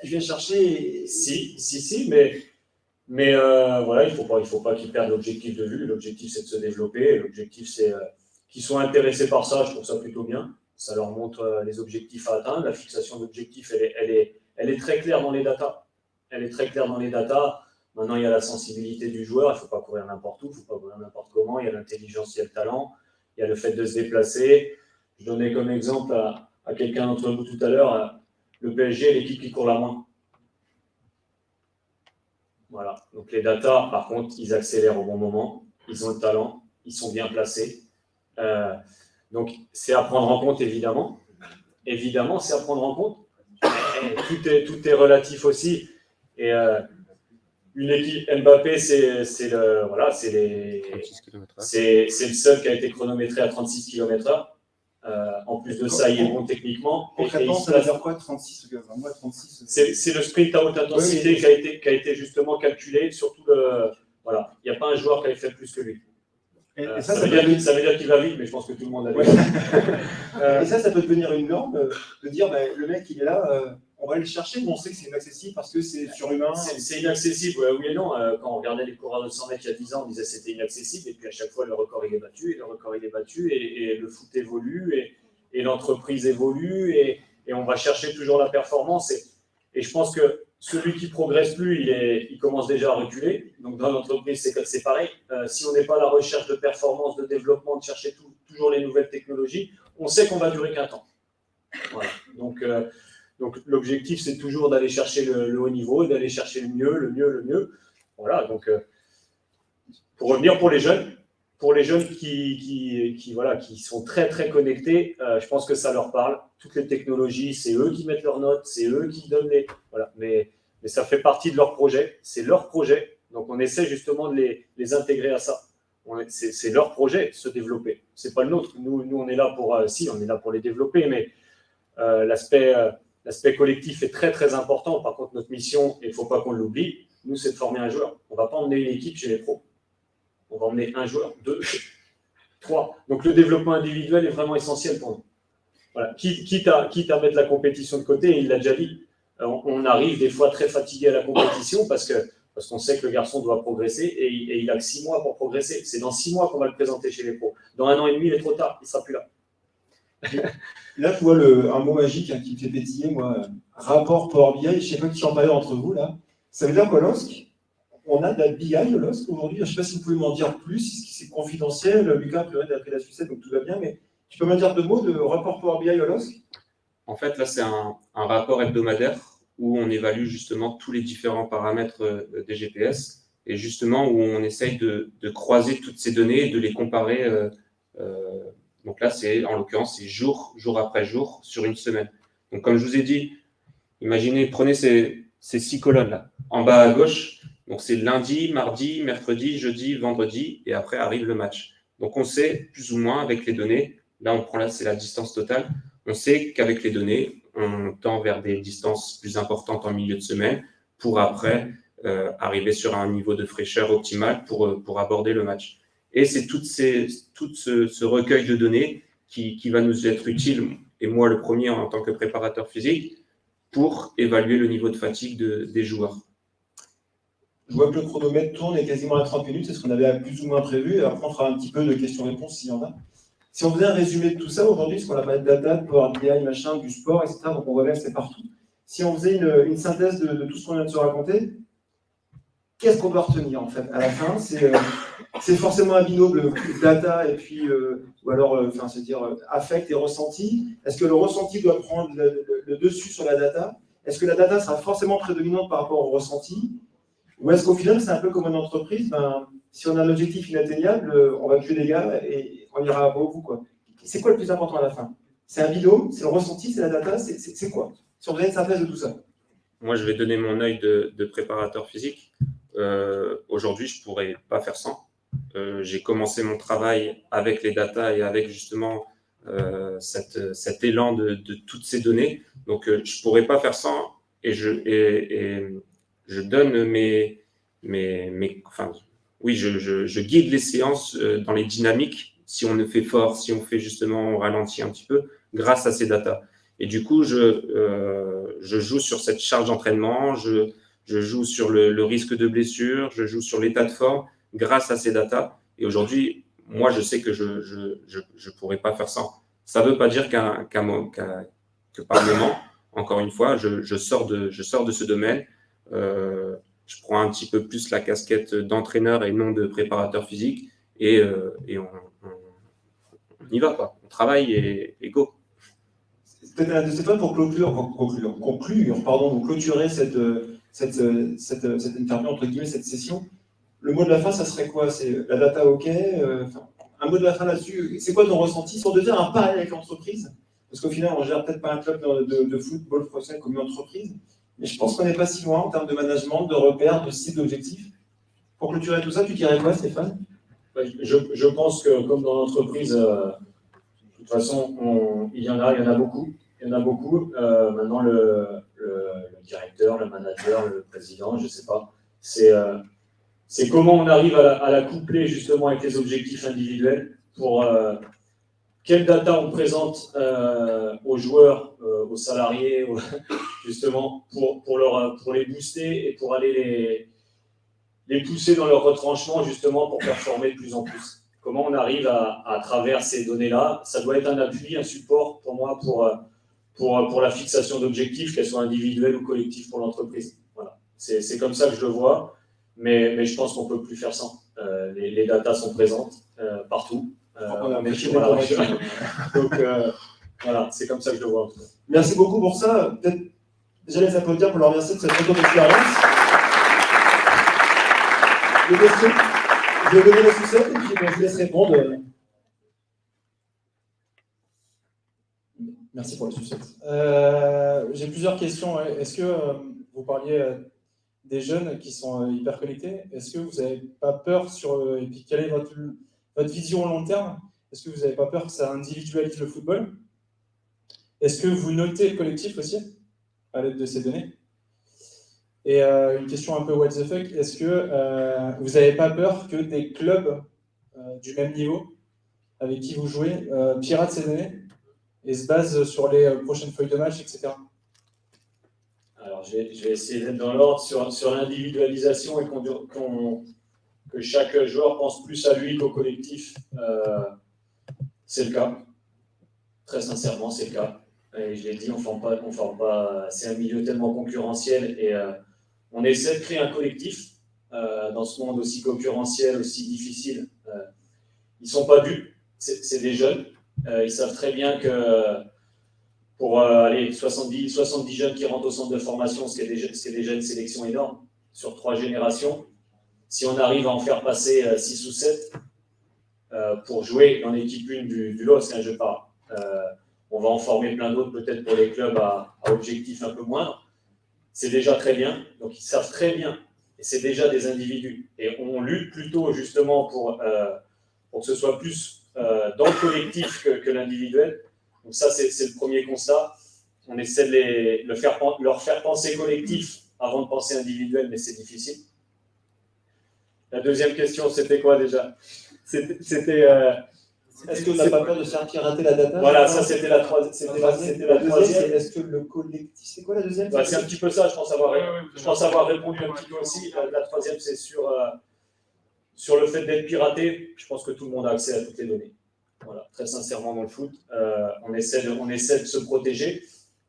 je viens chercher. Si, mais voilà, il faut pas qu'ils perdent l'objectif de vue. L'objectif, c'est de se développer. L'objectif, c'est qu'ils soient intéressés par ça. Je trouve ça plutôt bien. Ça leur montre les objectifs à atteindre. La fixation d'objectifs, elle est très claire dans les datas. Elle est très claire dans les datas. Maintenant, il y a la sensibilité du joueur. Il ne faut pas courir n'importe où, il ne faut pas courir n'importe comment. Il y a l'intelligence, il y a le talent. Il y a le fait de se déplacer. Je donnais comme exemple à quelqu'un d'entre vous tout à l'heure, le PSG est l'équipe qui court la moins. Voilà. Donc les datas, par contre, ils accélèrent au bon moment. Ils ont le talent. Ils sont bien placés. Donc, c'est à prendre en compte, évidemment. Évidemment, c'est à prendre en compte. Tout est relatif aussi. Et une équipe Mbappé, c'est le seul qui a été chronométré à 36 km/h. En plus de ça, il est bon techniquement. Concrètement, ça veut dire quoi 36 moi, 36 c'est le sprint à haute intensité qui a été justement calculé. Surtout voilà, il n'y a pas un joueur qui avait fait plus que lui. Et ça veut dire qu'il va vite, mais je pense que tout le monde a vu. Et ça peut devenir une norme de dire le mec il est là, on va aller le chercher, mais on sait que c'est inaccessible parce que c'est surhumain. C'est inaccessible, oui et non. Quand on regardait les coureurs de 100 mètres il y a 10 ans, on disait que c'était inaccessible, et puis à chaque fois le record il est battu, et le record il est battu, et le foot évolue, et l'entreprise évolue, et on va chercher toujours la performance. Et je pense que celui qui ne progresse plus, il commence déjà à reculer. Donc dans l'entreprise, c'est pareil. Si on n'est pas à la recherche de performance, de développement, de chercher toujours les nouvelles technologies, on sait qu'on va durer qu'un temps. Voilà. Donc l'objectif, c'est toujours d'aller chercher le haut niveau, d'aller chercher le mieux. Voilà, donc pour revenir pour les jeunes qui sont très très connectés, je pense que ça leur parle. Toutes les technologies, c'est eux qui mettent leurs notes, c'est eux qui donnent les... Voilà, mais ça fait partie de leur projet, c'est leur projet. Donc on essaie justement de les intégrer à ça. C'est leur projet, se développer. C'est pas le nôtre. Nous on est là pour... on est là pour les développer, mais l'aspect collectif est très très important. Par contre, notre mission, il ne faut pas qu'on l'oublie, nous, c'est de former un joueur. On ne va pas emmener une équipe chez les pros. On va emmener un joueur, 2, 3. Donc le développement individuel est vraiment essentiel pour nous. Voilà. Quitte à mettre la compétition de côté, il l'a déjà dit. On arrive des fois très fatigué à la compétition parce qu'on sait que le garçon doit progresser, et il a que 6 mois pour progresser. C'est dans 6 mois qu'on va le présenter chez les pros. Dans 1 an et demi, il est trop tard, il ne sera plus là. Là, tu vois un mot magique qui me fait pétiller, moi, rapport Power BI, je ne sais pas qui en parle entre vous, là. Ça veut dire quoi, LOSC? On a de la BI au LOSC aujourd'hui. Je ne sais pas si vous pouvez m'en dire plus, si c'est confidentiel. Lucas, a priori, a pris la sucette, donc tout va bien, mais tu peux me dire 2 mots de rapport Power BI au LOSC? En fait, là, c'est un rapport hebdomadaire où on évalue justement tous les différents paramètres des GPS, et justement où on essaye de croiser toutes ces données et de les comparer. Donc là, en l'occurrence, c'est jour après jour sur une semaine. Donc comme je vous ai dit, imaginez, prenez ces 6 colonnes-là. En bas à gauche, donc c'est lundi, mardi, mercredi, jeudi, vendredi, et après arrive le match. Donc on sait plus ou moins avec les données, là c'est la distance totale, on sait qu'avec les données, on tend vers des distances plus importantes en milieu de semaine pour après arriver sur un niveau de fraîcheur optimal pour aborder le match. Et c'est tout ce recueil de données qui va nous être utile, et moi le premier en tant que préparateur physique, pour évaluer le niveau de fatigue des joueurs. Je vois que le chronomètre tourne et quasiment à 30 minutes, c'est ce qu'on avait plus ou moins prévu, et après on fera un petit peu de questions-réponses s'il y en a. Si on faisait un résumé de tout ça aujourd'hui, ce qu'on appelle data, Power BI, machin, du sport, etc., donc on voit bien que c'est partout. Si on faisait une synthèse de tout ce qu'on vient de se raconter, qu'est-ce qu'on doit retenir en fait? À la fin, c'est forcément un binôme data et puis, ou alors, c'est-à-dire affect et ressenti. Est-ce que le ressenti doit prendre le dessus sur la data? Est-ce que la data sera forcément prédominante par rapport au ressenti? Ou est-ce qu'au final, c'est un peu comme une entreprise, si on a un objectif inatteignable, on va tuer des gars et on ira pas au bout, quoi. C'est quoi le plus important à la fin? C'est un binôme, c'est le ressenti, c'est la data, c'est quoi? Si on faisait une synthèse de tout ça. Moi, je vais donner mon œil de préparateur physique. Aujourd'hui, je ne pourrais pas faire sans. J'ai commencé mon travail avec les datas et avec justement cet élan de toutes ces données. Donc, je ne pourrais pas faire sans, et je donne je guide les séances dans les dynamiques, si on le fait fort, si on fait justement, on ralentit un petit peu, grâce à ces datas. Et du coup, je joue sur cette charge d'entraînement, je joue sur le risque de blessure, je joue sur l'état de forme grâce à ces datas. Et aujourd'hui, moi, je sais que je ne pourrais pas faire ça. Ça ne veut pas dire que par moment, encore une fois, je sors de ce domaine. Je prends un petit peu plus la casquette d'entraîneur et non de préparateur physique. Et on y va, quoi. On travaille et go. Peut-être Stéphane, pour clôturer cette interview, entre guillemets, cette session, le mot de la fin, ça serait quoi? C'est la data, ok, un mot de la fin là-dessus. C'est quoi ton ressenti? Si on devait faire un parallèle avec l'entreprise, parce qu'au final, on ne gère peut-être pas un club de football professionnel comme une entreprise, Mais je pense qu'on n'est pas si loin en termes de management, de repères, de cibles, d'objectifs. Pour clôturer tout ça, tu dirais quoi, Stéphane? Je pense que, comme dans l'entreprise, de toute façon, il y en a beaucoup. Il y en a beaucoup. Maintenant, le directeur, le manager, le président, je ne sais pas. C'est comment on arrive à la coupler justement avec les objectifs individuels pour quelle data on présente aux joueurs, aux salariés, justement, pour les booster et pour aller les pousser dans leur retranchement, justement, pour performer de plus en plus. Comment on arrive à travers ces données-là, ça doit être un appui, un support pour moi, pour la fixation d'objectifs, qu'elles soient individuelles ou collectives pour l'entreprise. Voilà. C'est comme ça que je le vois, mais je pense qu'on ne peut plus faire sans. Les datas sont présentes partout. Donc, voilà, c'est comme ça que je le vois. Merci beaucoup pour ça. Peut-être déjà les applaudir pour leur remercier de cette retour d'expérience. Des questions? Je vais donner la sucette et puis je vous laisse répondre. Merci pour la sucette. J'ai plusieurs questions. Est-ce que vous parliez des jeunes qui sont hyper connectés? Est-ce que vous n'avez pas peur et puis quelle est votre vision au long terme? Est-ce que vous n'avez pas peur que ça individualise le football? Est-ce que vous notez le collectif aussi à l'aide de ces données? Et une question un peu what the fuck, est-ce que vous n'avez pas peur que des clubs du même niveau avec qui vous jouez piratent ces données et se basent sur les prochaines feuilles de match, etc. Alors, je vais essayer d'être dans l'ordre sur l'individualisation et que chaque joueur pense plus à lui qu'au collectif. C'est le cas. Très sincèrement, c'est le cas. Et je l'ai dit, on forme pas. C'est un milieu tellement concurrentiel et on essaie de créer un collectif dans ce monde aussi concurrentiel, aussi difficile. Ils ne sont pas dupes, c'est des jeunes. Ils savent très bien que pour 70 jeunes qui rentrent au centre de formation, ce qui est déjà une sélection énorme, sur 3 générations, si on arrive à en faire passer 6 ou 7 pour jouer dans l'équipe 1 du LOSC, je parle. On va en former plein d'autres peut-être pour les clubs à objectifs un peu moindres. C'est déjà très bien, donc ils savent très bien, et c'est déjà des individus. Et on lutte plutôt justement pour que ce soit plus dans le collectif que l'individuel. Donc ça, c'est le premier constat. On essaie de leur faire penser collectif avant de penser individuel, mais c'est difficile. La deuxième question, c'était quoi déjà? C'était est-ce que vous n'avez pas peur de se faire pirater la data? Voilà, ça c'était la troisième. Est-ce que le collectif, c'est quoi la deuxième? C'est un petit peu ça, je pense avoir répondu un petit peu aussi. La troisième, c'est sur le fait d'être piraté. Je pense que tout le monde a accès à toutes les données. Voilà, très sincèrement dans le foot, on essaie de se protéger.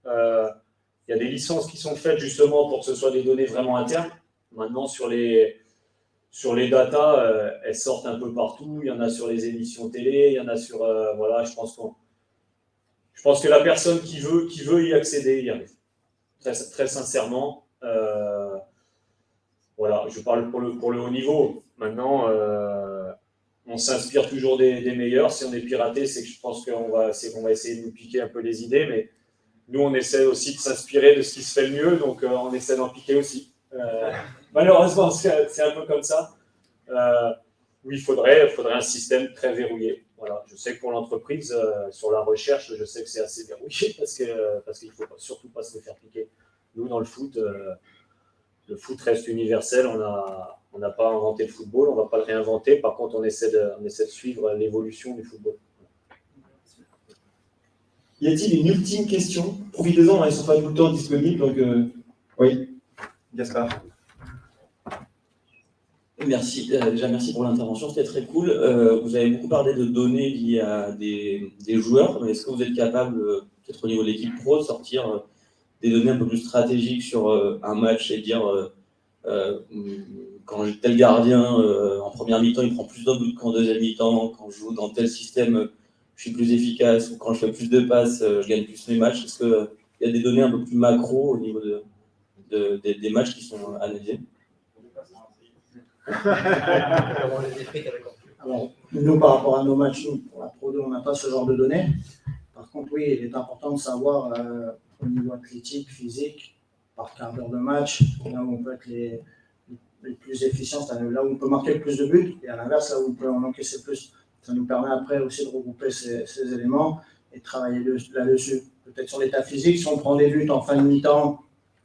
Il y a des licences qui sont faites justement pour que ce soit des données vraiment internes. Maintenant, sur les datas, elles sortent un peu partout. Il y en a sur les émissions télé, il y en a sur voilà. Je pense que la personne qui veut y accéder y arrive. Très, très sincèrement. Voilà, je parle pour le haut niveau. Maintenant, on s'inspire toujours des meilleurs. Si on est piraté, c'est que je pense qu'on va essayer de nous piquer un peu les idées, mais nous, on essaie aussi de s'inspirer de ce qui se fait le mieux, donc on essaie d'en piquer aussi. Malheureusement, c'est un peu comme ça. Oui, il faudrait un système très verrouillé. Voilà. Je sais que pour l'entreprise, sur la recherche, je sais que c'est assez verrouillé parce qu'il ne faut surtout pas se le faire piquer. Nous, dans le foot reste universel. On n'a pas inventé le football, on ne va pas le réinventer. Par contre, on essaie de suivre l'évolution du football. Y a-t-il une ultime question? Profitez-en, ils ne sont pas tout le temps disponibles. Donc, oui, Gaspard. Merci. Déjà, merci pour l'intervention, c'était très cool. Vous avez beaucoup parlé de données liées à des joueurs, mais est-ce que vous êtes capable, peut-être au niveau de l'équipe pro, de sortir des données un peu plus stratégiques sur un match et dire quand tel gardien en première mi-temps il prend plus de buts qu'en deuxième mi-temps, quand je joue dans tel système je suis plus efficace, ou quand je fais plus de passes je gagne plus mes matchs? Est-ce qu'il y a des données un peu plus macro au niveau des matchs qui sont analysés? Alors, nous, par rapport à nos matchs, pour la Pro 2, on n'a pas ce genre de données. Par contre, oui, il est important de savoir au niveau athlétique, physique, par quart d'heure de match, là où on peut être les plus efficients, c'est là où on peut marquer le plus de buts, et à l'inverse, là où on peut en encaisser le plus. Ça nous permet après aussi de regrouper ces éléments et de travailler là-dessus. Peut-être sur l'état physique, si on prend des buts en fin de mi-temps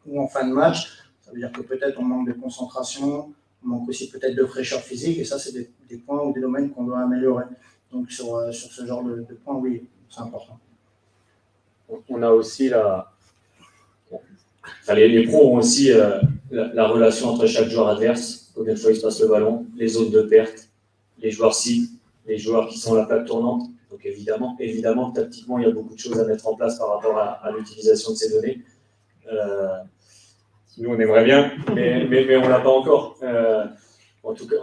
ou en fin de match, ça veut dire que peut-être on manque de concentration, on manque aussi peut-être de fraîcheur physique, et ça, c'est des points ou des domaines qu'on doit améliorer. Donc sur ce genre de points, oui, c'est important. On a aussi les pros ont aussi la relation entre chaque joueur adverse, combien de fois il se passe le ballon, les zones de perte, les joueurs cibles, les joueurs qui sont la plaque tournante. Donc évidemment, tactiquement, il y a beaucoup de choses à mettre en place par rapport à l'utilisation de ces données. Nous, on aimerait bien, mais on ne l'a pas encore. En tout cas,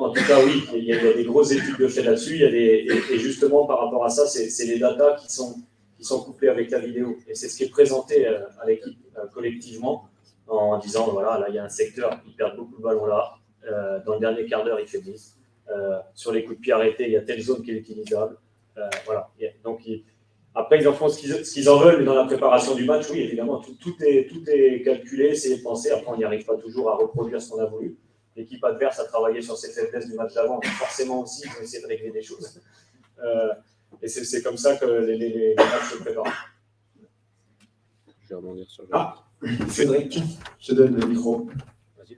oui, il y a des grosses études de fait là-dessus. Et justement, par rapport à ça, c'est les datas qui sont couplées avec la vidéo. Et c'est ce qui est présenté à l'équipe collectivement en disant, voilà, là, il y a un secteur, il perd beaucoup de ballons là. Dans le dernier quart d'heure, il fait 10. Sur les coups de pied arrêtés, il y a telle zone qui est utilisable. Voilà. Donc, après, ils en font ce qu'ils en veulent, mais dans la préparation du match, oui, évidemment, tout est calculé, c'est pensé. Après, on n'y arrive pas toujours à reproduire ce qu'on a voulu. L'équipe adverse a travaillé sur ses faiblesses du match d'avant, donc forcément aussi, ils vont essayer de régler des choses. Et c'est comme ça que les matchs se préparent. Je vais rebondir sur le. Cédric, je te donne le micro. Vas-y.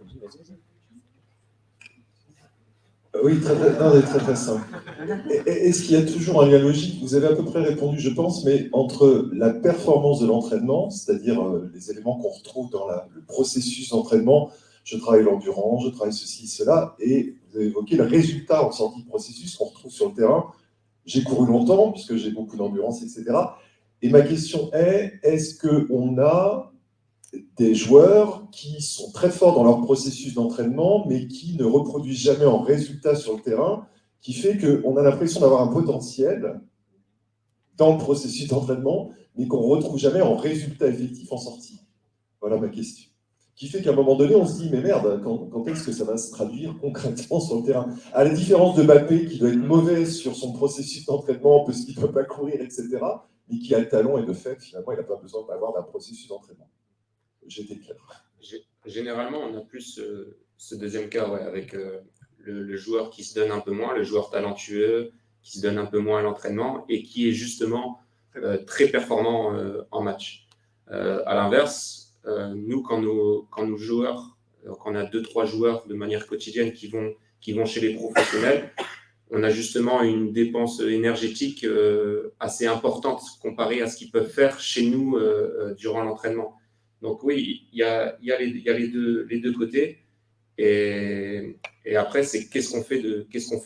Oui, très simple. Est-ce qu'il y a toujours un lien logique? Vous avez à peu près répondu, je pense, mais entre la performance de l'entraînement, c'est-à-dire les éléments qu'on retrouve dans le processus d'entraînement, je travaille l'endurance, je travaille ceci, cela, et vous avez évoqué le résultat en sortie de processus qu'on retrouve sur le terrain. J'ai couru longtemps, puisque j'ai beaucoup d'endurance, etc. Et ma question est-ce qu'on a des joueurs qui sont très forts dans leur processus d'entraînement, mais qui ne reproduisent jamais en résultat sur le terrain, qui fait qu'on a l'impression d'avoir un potentiel dans le processus d'entraînement, mais qu'on ne retrouve jamais en résultat effectif en sortie? Voilà ma question. Qui fait qu'à un moment donné, on se dit, mais merde, quand est-ce que ça va se traduire concrètement sur le terrain? À la différence de Mbappé, qui doit être mauvais sur son processus d'entraînement, parce qu'il ne peut pas courir, etc., mais qui a le talent, et de fait, finalement, il n'a pas besoin d'avoir d'un processus d'entraînement. J'étais clair. Généralement, on a plus ce deuxième cas, ouais, avec le joueur qui se donne un peu moins, le joueur talentueux, qui se donne un peu moins à l'entraînement et qui est justement très performant en match. À l'inverse, nous, quand nos joueurs, quand on a 2-3 joueurs de manière quotidienne qui vont chez les professionnels, on a justement une dépense énergétique assez importante comparée à ce qu'ils peuvent faire chez nous durant l'entraînement. Donc oui, il y a les deux côtés. Et après, c'est qu'est-ce qu'on fait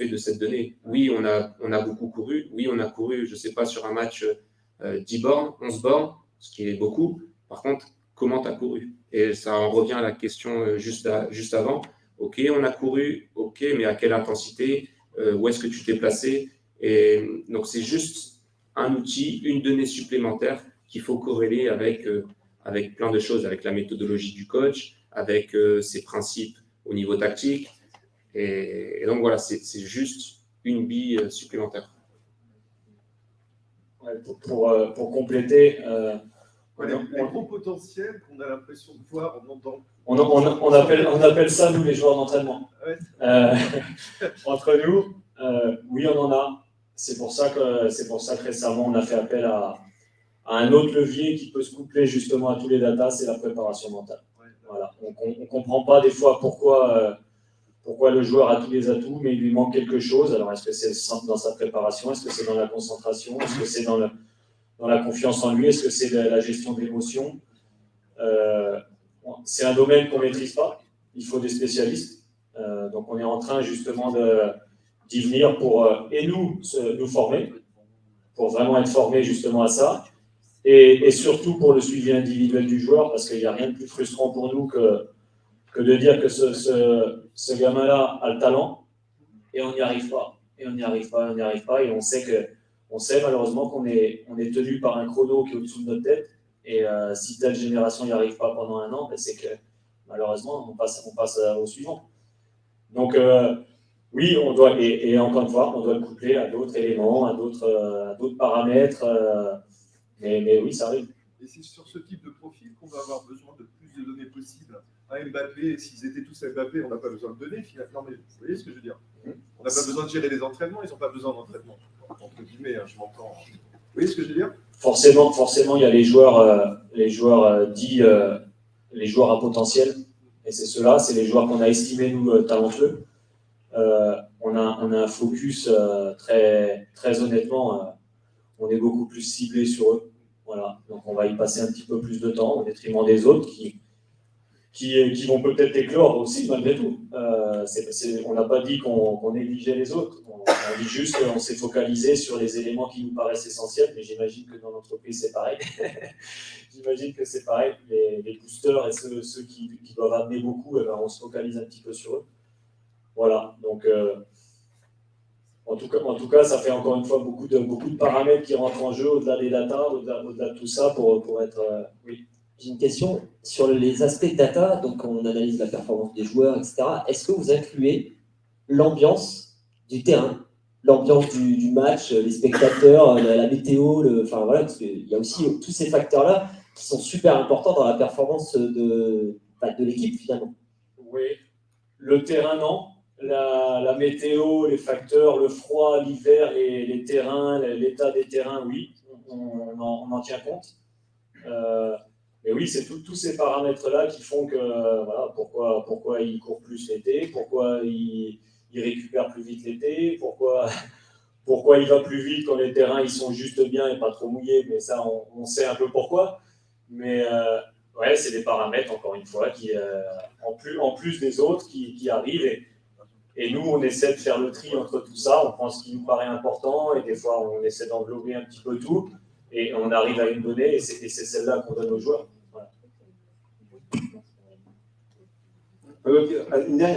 de cette donnée? Oui, on a beaucoup couru. Oui, on a couru, je ne sais pas, sur un match 10 bornes, 11 bornes, ce qui est beaucoup. Par contre, comment tu as couru? Et ça en revient à la question juste avant. Ok, on a couru, ok, mais à quelle intensité? Où est-ce que tu t'es placé? Et donc, c'est juste un outil, une donnée supplémentaire qu'il faut corréler avec plein de choses, avec la méthodologie du coach, avec ses principes au niveau tactique. Et donc, voilà, c'est juste une bille supplémentaire. Ouais, pour compléter, les gros potentiels qu'on a l'impression de voir en entendant. On appelle ça, nous, les joueurs d'entraînement. Ouais. Entre nous, oui, on en a. C'est pour ça que récemment, on a fait appel à un autre levier qui peut se coupler justement à tous les datas, c'est la préparation mentale. Ouais. Voilà. On ne comprend pas des fois pourquoi le joueur a tous les atouts, mais il lui manque quelque chose. Alors, est-ce que c'est dans sa préparation? Est-ce que c'est dans la concentration? Est-ce que c'est dans la confiance en lui? Est-ce que c'est la gestion de l'émotion? C'est un domaine qu'on ne maîtrise pas. Il faut des spécialistes. Donc, on est en train justement d'y venir pour, et nous former, pour vraiment être formés justement à ça. Et surtout pour le suivi individuel du joueur, parce qu'il n'y a rien de plus frustrant pour nous que de dire que ce gamin-là a le talent et on n'y arrive pas. Et on n'y arrive pas. Et on sait malheureusement qu'on est tenu par un chrono qui est au-dessous de notre tête. Et si telle génération n'y arrive pas pendant un an, ben c'est que malheureusement, on passe au suivant. Donc, oui, on doit, et encore une fois, on doit le coupler à d'autres éléments, à d'autres paramètres. Mais oui, ça arrive. Et c'est sur ce type de profil qu'on va avoir besoin de plus de données possibles. À Mbappé, s'ils étaient tous à Mbappé, on n'a pas besoin de données finalement. Non, mais vous voyez ce que je veux dire? On n'a pas besoin de gérer les entraînements, ils n'ont pas besoin d'entraînement. Entre guillemets, hein, je m'entends. Vous voyez ce que je veux dire? Forcément, il y a les joueurs dits, les joueurs à potentiel. Et c'est ceux-là, c'est les joueurs qu'on a estimés, nous, talentueux. On a un focus très, très honnêtement, on est beaucoup plus ciblé sur eux. Voilà. Donc on va y passer un petit peu plus de temps au détriment des autres qui vont peut-être éclore aussi malgré tout. On n'a pas dit qu'on négligeait les autres. On dit juste qu'on s'est focalisé sur les éléments qui nous paraissent essentiels, mais j'imagine que dans l'entreprise c'est pareil. J'imagine que c'est pareil. Les boosters et ceux qui doivent amener beaucoup, eh ben, on se focalise un petit peu sur eux. Voilà. Donc en tout cas, ça fait encore une fois beaucoup de paramètres qui rentrent en jeu au-delà des data, au-delà de tout ça pour être. Oui. J'ai une question sur les aspects data. Donc, on analyse la performance des joueurs, etc. Est-ce que vous incluez l'ambiance du terrain, l'ambiance du match, les spectateurs, la météo, enfin voilà, parce qu'il y a aussi tous ces facteurs-là qui sont super importants dans la performance de l'équipe finalement. Oui, le terrain, non. La météo, les facteurs, le froid, l'hiver, les terrains, l'état des terrains, oui, on en tient compte. Mais oui, c'est tous ces paramètres-là qui font que voilà, pourquoi il court plus l'été, pourquoi il récupère plus vite l'été, pourquoi il va plus vite quand les terrains ils sont juste bien et pas trop mouillés, mais ça on sait un peu pourquoi. Mais ouais, c'est des paramètres, encore une fois, qui en plus des autres qui arrivent. Et nous, on essaie de faire le tri entre tout ça, on prend ce qui nous paraît important et des fois on essaie d'envelopper un petit peu tout et on arrive à une donnée et c'est celle-là qu'on donne aux joueurs. Voilà.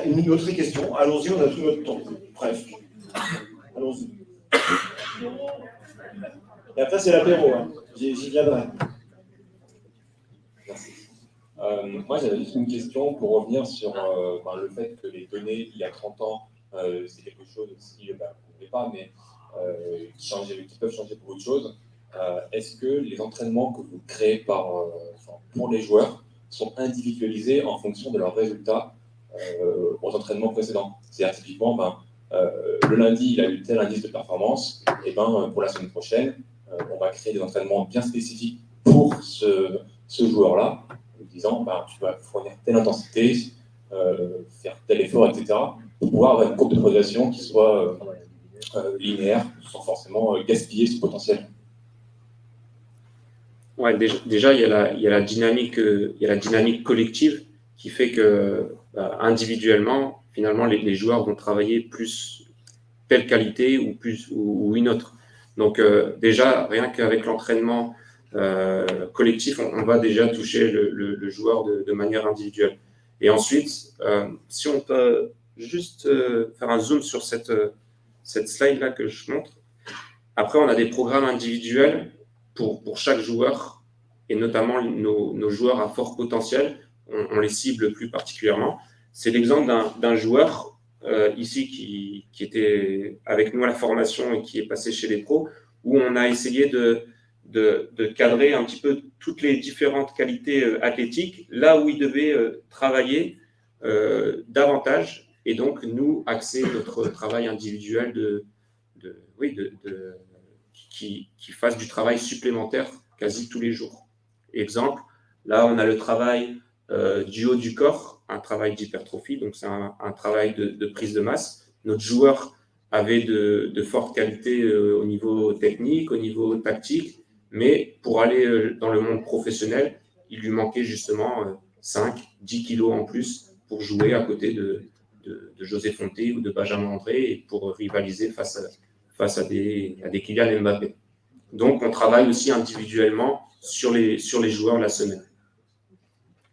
Une autre question, allons-y, on a tout notre temps, presque. Allons-y. Et après, c'est l'apéro, hein. J'y viendrai. Merci. Moi, j'avais juste une question pour revenir sur le fait que les données, il y a 30 ans, c'est quelque chose aussi, vous ne savez pas, mais qui peuvent changer pour autre chose. Est-ce que les entraînements que vous créez pour les joueurs sont individualisés en fonction de leurs résultats aux entraînements précédents? C'est-à-dire, typiquement, le lundi, il a eu tel indice de performance, et pour la semaine prochaine, on va créer des entraînements bien spécifiques pour ce joueur-là, en disant tu vas fournir telle intensité, faire tel effort, etc., pour pouvoir avoir une courbe de progression qui soit linéaire, sans forcément gaspiller ce potentiel. Ouais, déjà il y a la dynamique collective qui fait que individuellement, finalement, les joueurs vont travailler plus telle qualité ou une autre. Donc déjà, rien qu'avec l'entraînement collectif, on va déjà toucher le joueur de manière individuelle. Et ensuite, si on peut juste faire un zoom sur cette slide-là que je montre. Après, on a des programmes individuels pour chaque joueur, et notamment nos joueurs à fort potentiel, on les cible plus particulièrement. C'est l'exemple d'un joueur ici qui était avec nous à la formation et qui est passé chez les pros, où on a essayé de cadrer un petit peu toutes les différentes qualités athlétiques, là où il devait travailler davantage, et donc nous axer notre travail individuel qui fasse du travail supplémentaire quasi tous les jours. Exemple, là on a le travail du haut du corps, un travail d'hypertrophie, donc c'est un travail de prise de masse. Notre joueur avait de fortes qualités au niveau technique, au niveau tactique, mais pour aller dans le monde professionnel, il lui manquait justement 5-10 kilos en plus pour jouer à côté de José Fonté ou de Benjamin André et pour rivaliser face à des Kylian Mbappé. Donc, on travaille aussi individuellement sur les joueurs la semaine.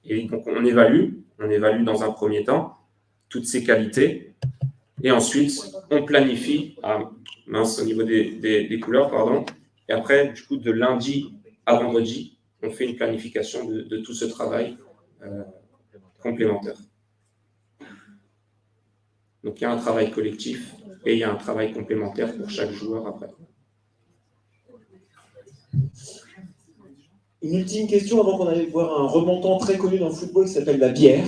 Et donc, on évalue dans un premier temps toutes ces qualités et ensuite, on planifie, au niveau des couleurs, pardon, et après, du coup, de lundi à vendredi, on fait une planification de tout ce travail complémentaire. Donc, il y a un travail collectif et il y a un travail complémentaire pour chaque joueur après. Une ultime question avant qu'on aille voir un remontant très connu dans le football qui s'appelle la bière.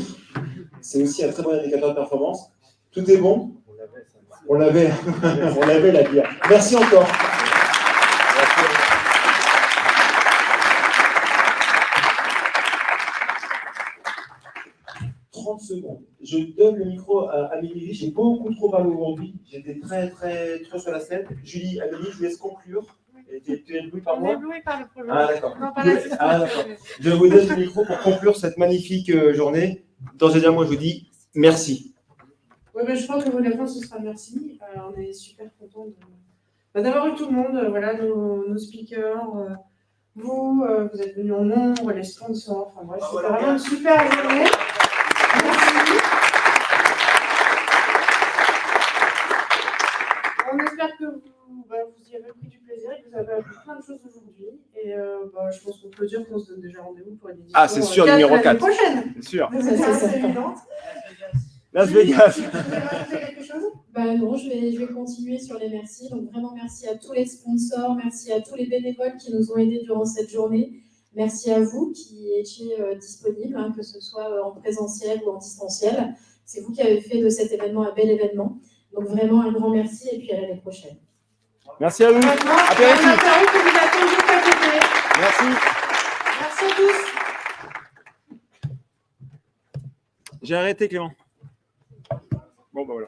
C'est aussi un très bon indicateur de performance. Tout est bon? On l'avait, on l'avait la bière. Merci encore. 30 secondes. Je donne le micro à Amélie. J'ai beaucoup trop parlé aujourd'hui. J'étais très trop sur la scène. Julie, Amélie, je vous laisse conclure. Tu es éblouie par moi? ébloui par le projet. Ah, d'accord. Non, pas là. Ah, d'accord. Je vous donne le micro pour conclure cette magnifique journée. Dans un dernier mot, je vous dis merci. Oui, je pense que le mot de la fin, ce sera merci. On est super contents d'avoir eu tout le monde, voilà, nos speakers, vous êtes venus en nombre, les sponsors, enfin bref, c'était vraiment une super journée. Merci. On espère que vous y avez pris du plaisir et que vous avez appris plein de choses aujourd'hui. Et je pense qu'on peut dire qu'on se donne déjà rendez-vous pour une édition. Ah, c'est sûr, numéro 4. Prochaine. C'est sûr. C'est évident. Las Vegas. Vous voulez rajouter quelque chose? Non, je vais continuer sur les merci. Donc vraiment merci à tous les sponsors, merci à tous les bénévoles qui nous ont aidés durant cette journée. Merci à vous qui étiez disponibles, que ce soit en présentiel ou en distanciel. C'est vous qui avez fait de cet événement un bel événement. Donc vraiment un grand merci et puis à l'année prochaine. Merci à vous. Apéritif. Merci. Merci à tous. J'ai arrêté, Clément. Bon, voilà.